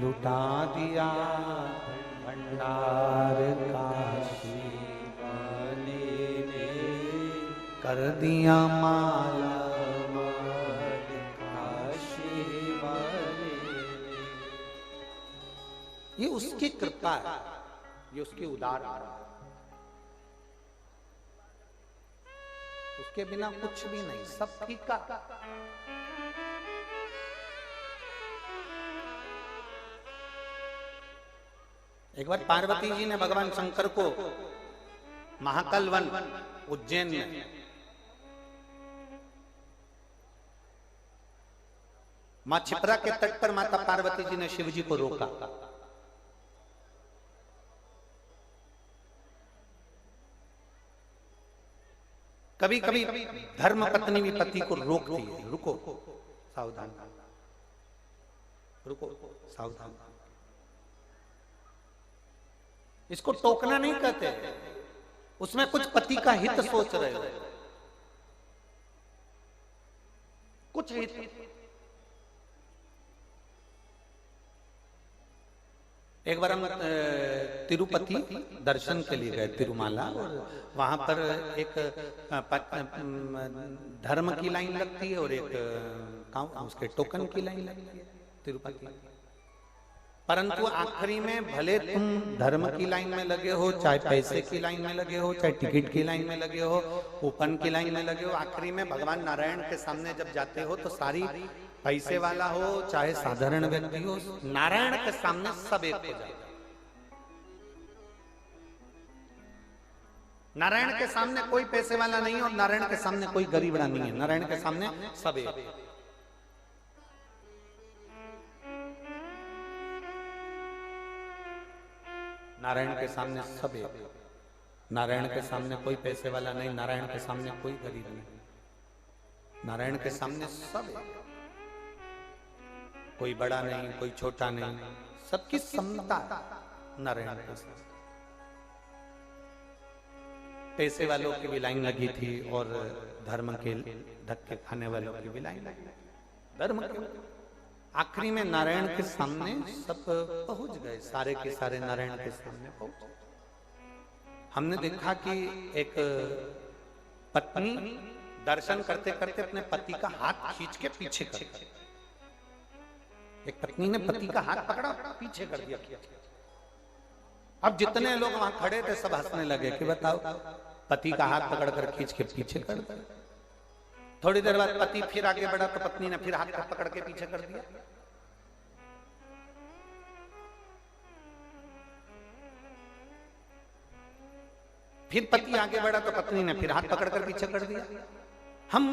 लुटा दिया भंडार काशी वाले ने, कर दिया माला ये उसकी कृपा है। ये उसकी उदार आत्मा, उसके बिना कुछ भी नहीं, सब फीका। एक बार पार्वती जी ने भगवान शंकर को महाकाल वन उज्जैन में मां छिपरा के तट पर माता पार्वती जी ने शिव जी को रोका। कभी कभी धर्म पत्नी भी पति को रोकती है, रुको सावधान, रुको सावधान। इसको टोकना नहीं कहते, उसमें कुछ पति का हित सोच रहे हो, कुछ हित। एक बार हम तिरुपति दर्शन के लिए गए, तिरुमाला, और वहां पर एक धर्म की लाइन लगती है और एक उसके टोकन की लाइन लगती है तिरुपति। परंतु आखिरी में भले तुम धर्म की लाइन में लगे हो, चाहे पैसे की लाइन में लगे हो, चाहे टिकट की लाइन में लगे हो, कूपन की लाइन में लगे हो, आखिरी में voglवान नारायण के सामने जब जाते हो तो सारी, पैसे वाला हो चाहे साधारण व्यक्ति हो, नारायण के सामने सब एक हो जाए। नारायण के सामने कोई पैसे वाला नहीं है और नारायण के सामने कोई गरीबड़ा नहीं है, नारायण के सामने सब एक। नारायण के सामने सब एक, नारायण के सामने कोई पैसे वाला नहीं, नारायण के सामने कोई गरीब नहीं, नारायण के सामने सब एक, कोई बड़ा नहीं, कोई छोटा नहीं, सबकी समता नारायण के सामने। पैसे वालों की भी लाइन लगी थी और धर्म के धक्के खाने वालों की भी लाइन लगी, धर्म के। आखिरी में नारायण के सामने सब पहुंच गए, सारे के सारे नारायण के सामने पहुंच। हमने देखा कि एक पत्नी दर्शन करते करते अपने पति का हाथ खींच के पीछे कर दिया। एक पत्नी ने पति का हाथ पकड़ा, पीछे कर दिया। अब जितने लोग वहां खड़े थे सब हंसने लगे कि बताओ, पति का हाथ पकड़कर खींच के पीछे कर दिया। थोड़ी देर बाद पति फिर आगे बढ़ा तो पत्नी ने फिर हाथ पकड़ के पीछे कर दिया। फिर पति आगे बढ़ा तो पत्नी ने फिर हाथ पकड़कर पीछे कर दिया। हम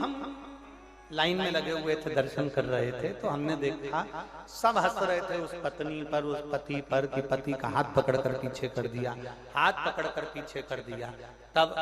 लाइन में लगे हुए थे, दर्शन कर रहे थे, तो हमने देखा सब हंस रहे थे उस पत्नी पर, उस पति पर कि पति का हाथ पकड़कर पीछे कर दिया, हाथ पकड़कर पीछे कर दिया। तब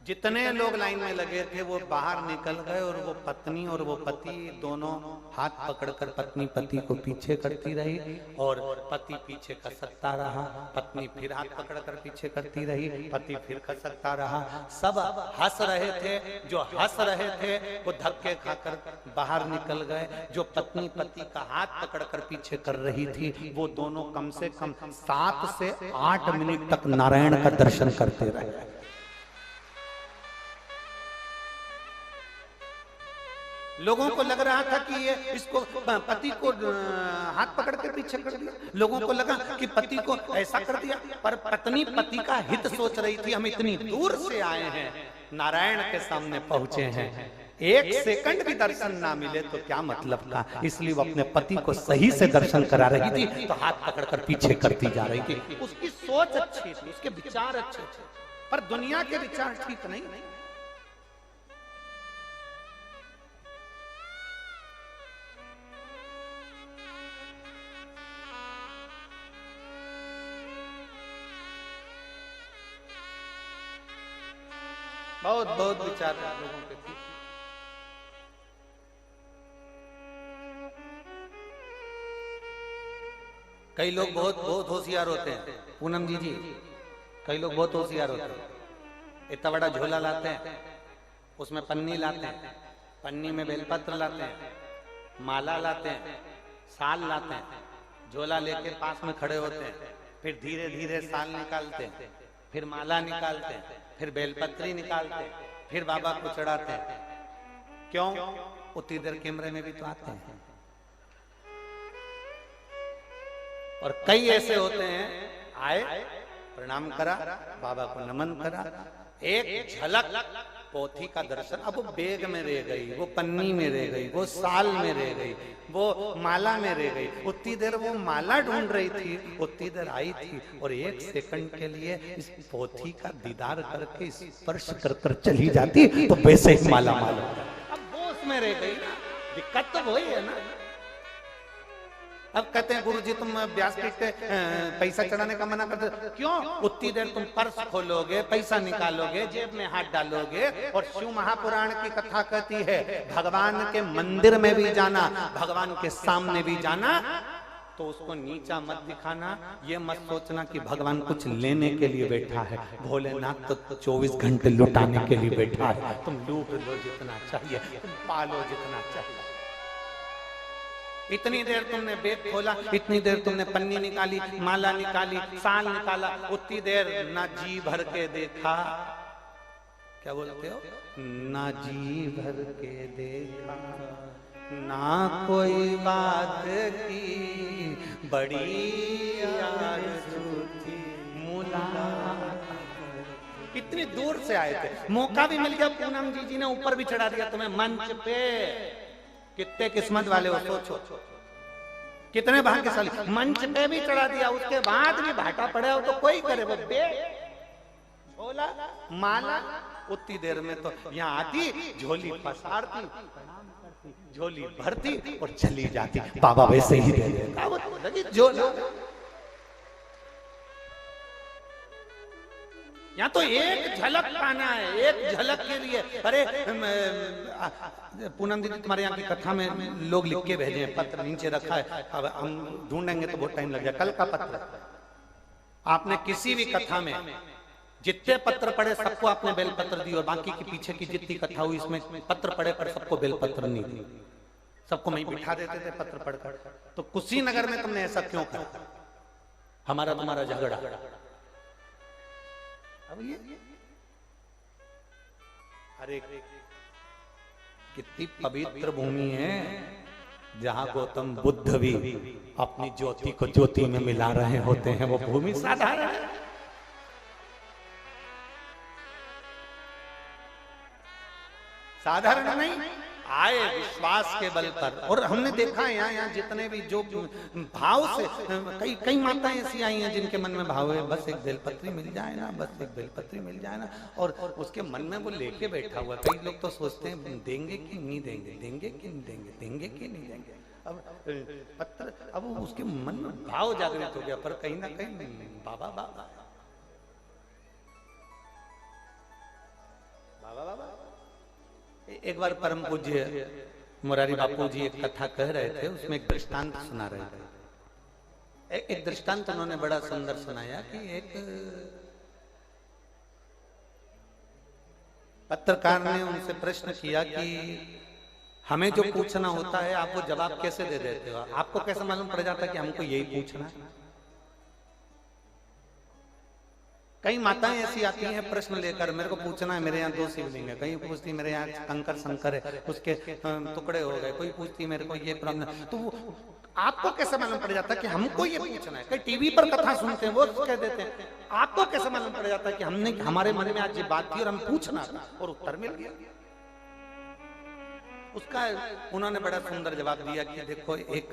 जितने लोग लाइन में लगे थे वो बाहर निकल गए और वो पत्नी और वो पति दोनों हाथ पकड़कर पत्नी पति को पीछे करती रही और पति पीछे खसकता रहा, पत्नी फिर हाथ पकड़कर पीछे करती रही, पति फिर खसकता रहा। सब हंस रहे थे, जो हंस रहे थे वो धक्के खाकर बाहर निकल गए। जो पत्नी पति का हाथ पकड़कर पीछे कर रही थी वो दोनों कम से कम 7 से 8 मिनट तक नारायण का दर्शन करते रहे। लोगों को लग रहा था कि ये इसको पति को हाथ पकड़ के पीछे कर दिया, लोगों को लगा कि पति को ऐसा कर दिया, पर पत्नी पति का हित सोच रही थी। हम इतनी दूर से आए हैं, नारायण के सामने पहुंचे हैं, 1 सेकंड भी दर्शन ना मिले तो क्या मतलब था। इसलिए वो अपने पति को सही से दर्शन करा रही थी तो हाथ पकड़कर पीछे करती जा रही थी। उसकी सोच अच्छी थी, उसके विचार अच्छे थे, पर दुनिया के विचार ठीक नहीं। बहुत बहुत विचार लोगों के थे। कई लोग बहुत बहुत होशियार होते हैं, पूनम जी, कई लोग बहुत होशियार होते हैं। इतना बड़ा झोला लाते हैं, उसमें पन्नी लाते हैं, पन्नी में बेलपत्र लाते हैं, माला लाते हैं, साल लाते हैं, झोला लेके पास में खड़े होते हैं, फिर धीरे धीरे साल निकालते हैं, फिर माला निकालते हैं, फिर बेलपत्री निकालते हैं, फिर बाबा को चढ़ाते हैं। क्यों? उतनी देर कैमरे में भी तो आते हैं। और कई ऐसे होते हैं, आए, प्रणाम करा, बाबा को नमन करा, एक झलक पोथी का दर्शन, अब वो बैग में रह गई, वो पन्नी में रह गई, वो साल में रह गई, वो माला में रह गई। उतनी देर वो माला ढूंढ रही थी, उतनी देर आई थी और एक सेकंड के लिए इस पोथी का दीदार करके स्पर्श कर कर चली जाती तो वैसे ही माला माला। अब वो उसमें रह गई ना, दिक्कत तो वही है ना। अब कहते हैं गुरुजी तुम व्यासपीठ पे पैसा चढ़ाने का मना करते, क्यों? उतनी देर तुम पर्स खोलोगे, पैसा निकालोगे, जेब में हाथ डालोगे। और शिव महापुराण की कथा कहती है भगवान के मंदिर में भी जाना, भगवान के सामने भी जाना, तो उसको नीचा मत दिखाना। ये मत सोचना कि भगवान कुछ लेने के लिए बैठा है, भोलेनाथ तो 24 घंटे लुटाने के लिए बैठा है। तुम लूट लो जितना चाहिए, तुम पालो जितना चाहिए। इतनी देर तुमने बैग खोला, इतनी देर तुमने पन्नी निकाली, माला निकाली, साल निकाला, उतनी देर ना जी भर के देखा। क्या बोलते हो? ना जी भर के देखा, ना कोई बात की, बड़ी आरज़ू थी मुलाकात। इतनी दूर से आए थे, मौका भी मिल गया, पूनम जी ने ऊपर भी चढ़ा दिया तुम्हें मंच पे। कितने किस्मत वाले हो, सोचो कितने भाग्यशाली, मंच पे भी चढ़ा दिया, उसके बाद भी भाटा पड़े हो तो कोई करे। वो झोला माला, उतनी देर में तो यहाँ आती, झोली पसारती, झोली भरती और चली जाती। बाबा वैसे ही दे देगा झोला। यहाँ तो एक झलक पाना है, एक झलक के लिए। अरे पूनम दीदी तुम्हारे यहाँ की कथा में लोग लिख के भेजे हैं, पत्र नीचे रखा है, अब हम ढूंढेंगे तो बहुत टाइम लग जाए। कल का पत्र आपने किसी भी कथा में जितने पत्र पढ़े सबको आपने बेलपत्र दी, और बाकी की पीछे की जितनी कथा हुई इसमें पत्र पढ़े पर सबको बेलपत्र नहीं दी, सबको वहीं बिठा देते थे पत्र पढ़कर। तो कुशीनगर में तुमने ऐसा क्यों कहा? हमारा तुम्हारा झगड़ा। अब ये अरे कितनी पवित्र भूमि है जहां गौतम बुद्ध भी अपनी ज्योति को ज्योति में मिला रहे होते हैं। वो भूमि साधारण है, साधारण नहीं, आए विश्वास के बल पर। और हमने देखा है यहाँ जितने भी जो भाव से, कई माताएं ऐसी आई हैं जिनके मन में भाव है बस एक बेलपत्री मिल जाए ना, बस एक बेलपत्री मिल जाए ना, और उसके मन में वो लेके बैठा हुआ। कई लोग तो सोचते हैं देंगे कि नहीं देंगे, देंगे कि नहीं देंगे, देंगे कि नहीं देंगे। अब पत्थर, अब उसके मन में भाव जागृत हो गया, पर कहीं ना कहीं बाबा बाबा बाबा बाबा। एक बार परम पूज्य मुरारी बापू जी एक कथा कह रहे थे, उसमें एक दृष्टांत सुना रहे थे। एक दृष्टांत उन्होंने बड़ा सुंदर सुनाया कि एक पत्रकार ने उनसे प्रश्न किया कि हमें जो पूछना होता है आप वो जवाब कैसे दे देते हो? आपको कैसे मालूम पड़ जाता है कि हमको यही पूछना है? कई माताएं ऐसी आती हैं प्रश्न लेकर, मेरे को पूछना है मेरे यहाँ 2 शिवलिंग है, कहीं पूछती मेरे यहाँ कंकर शंकर है उसके टुकड़े हो गए, कोई पूछती मेरे को ये प्रॉब्लम। तो आपको कैसे मालूम पड़ जाता है कि हमको ये पूछना है? कई टीवी पर कथा सुनते हैं वो कह देते हैं, आपको कैसे मालूम पड़ जाता है कि हमने, हमारे मन में आज ये बात थी और हम पूछना था और उत्तर मिल गया? उसका उन्होंने बड़ा सुंदर जवाब दिया कि देखो, एक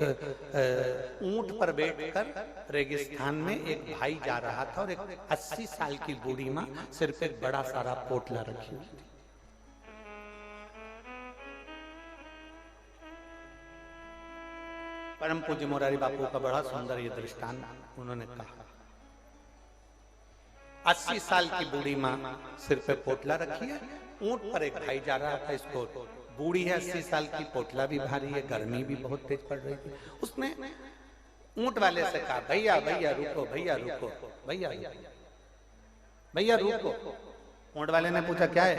ऊंट पर बैठकर रेगिस्तान में एक भाई जा रहा था और एक 80 साल की बूढ़ी माँ सिर्फ एक बड़ा सारा पोटला रखी हुई थी। परम पूज्य मुरारी बापू का बड़ा सुंदर ये दृष्टांत उन्होंने कहा। 80 साल की बूढ़ी माँ सिर पे पोटला रखी है, ऊंट पर एक भाई जा रहा था, इसको बूढ़ी है 80 साल की, पोटला भी भारी है, गर्मी भी बहुत तेज पड़ रही थी। उसने ऊंट वाले से कहा भैया भैया रुको, भैया रुको, भैया भैया रुको। ऊंट वाले ने पूछा क्या है?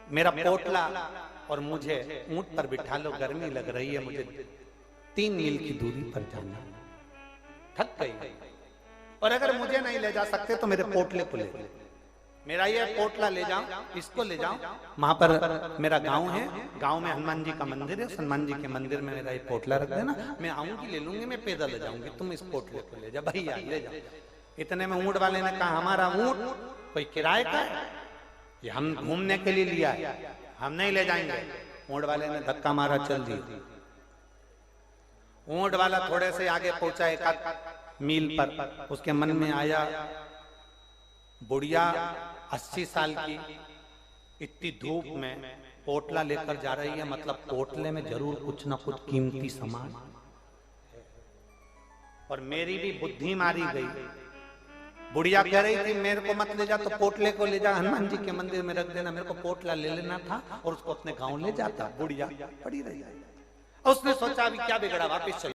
मेरा पोटला और मुझे ऊंट पर बिठा लो, गर्मी लग रही है, मुझे 3 मील की दूरी पर जाना, थक गई, और अगर मुझे नहीं ले जा सकते तो मेरे पोटले को ले। मेरा ये पोटला ले जाओ, इसको ले जाओ, वहां पर मेरा गांव है, गांव में हनुमान जी का मंदिर है, हनुमान जी के मंदिर में मेरा ये पोटला रख देना, मैं आऊंगी ले लूंगी, मैं पैदल ले जाऊंगी, तुम इस पोटले को ले जाओ भैया ले जाओ। इतने में ऊंट वाले ने कहा हमारा ऊंट कोई किराए का है, ये हम घूमने के लिए लिया है, हम नहीं ले जाएंगे। ऊंट वाले ने धक्का मारा, चल दी। ऊंट वाला थोड़े से आगे पहुंचा, एक मील पर उसके मन में आया, बुढ़िया 80 साल की इतनी धूप में पोटला लेकर जा रही है, मतलब पोटले में जरूर कुछ ना कुछ कीमती सामान, और मेरी भी बुद्धि मारी गई। बुढ़िया कह रही थी मेरे को मत ले जा, तो पोटले को ले जा, हनुमान जी के मंदिर में रख देना, मेरे को पोटला ले लेना था और उसको अपने गांव ले जाता। बुढ़िया पड़ी रही। उसने सोचा अभी क्या बिगड़ा, वापिस चलो।